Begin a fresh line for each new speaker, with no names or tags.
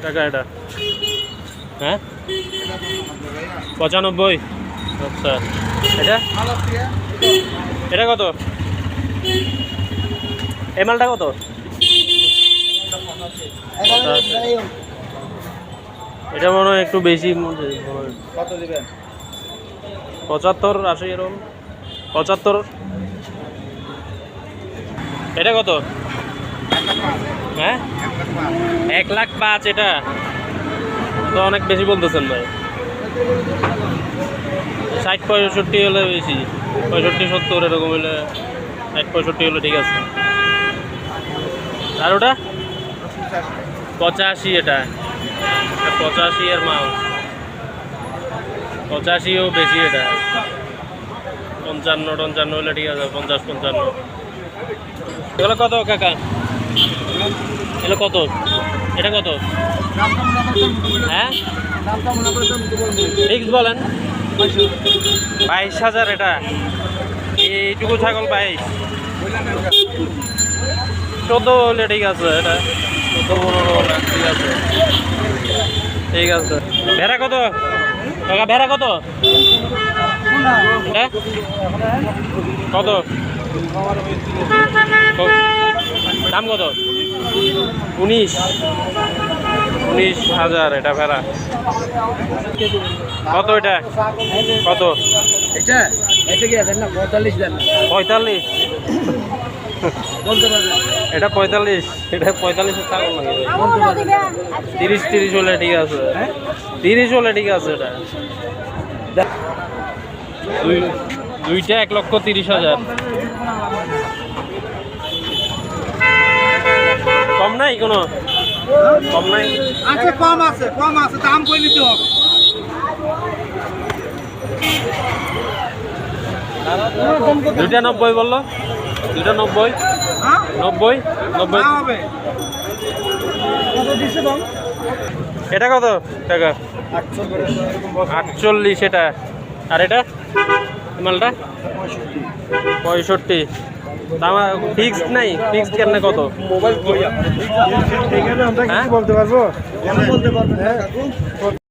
টাকা এটা? হ্যাঁ 95। আচ্ছা এটা এটা কত? এই মালটা কত? এটা মনে হয় একটু বেশি।
কত দিবেন?
75 80 এরকম 75। এটা কত? হ্যাঁ 1,05,000। এটা তো অনেক বেশি বলতেছেন ভাই। 60-65 হলে বেশি, 65-70 এরকম হলে, 60-65 হলে ঠিক আছে। আর ওটা 85। এটা 85 এর মাল, 85ও বেশি। এটা 55 হলে ঠিক আছে, 50-55। এগুলো কত কাকা? এগুলো কত? এটা কত? হ্যাঁ ফিক্স বলেন। 22,000। এটা এইটুকু ছাগল 22। 14 হলে ঠিক আছে। এটা 14-15 হলে ঠিক আছে। ঠিক আছে। ভেড়া কত কাকা? ভেড়া কত? এটা কত? দাম কত? 19,000। এটা ভেড়া কত? এটা কত?
এটা এটা কি দেন না 45 দেন না
45
বলতে পারবেন?
এটা 45। এটা 45 ছাগল নাকি ভাই?
বলতে পারবেন?
30 হলে ঠিক আছে। 30 হলে ঠিক আছে। এটা দুইটা 1,30,000। কম নাই কোনো? কম নাই?
আছে, কম আছে, কম আছে, দাম কই নিতে হবে।
দুইটা 90 বললো? দুইটা 90।
হ্যাঁ
90 90
হবে। কত দিছে কম?
এটা কত টাকা? 48। এটা আর এটা মালটা 65। দাম ফিক্সড নাই? ফিক্সড কেন কত?
মোবাইল কই? এখানে আমরা কি বলতে পারবো? বলতে পারবেন না কাকু।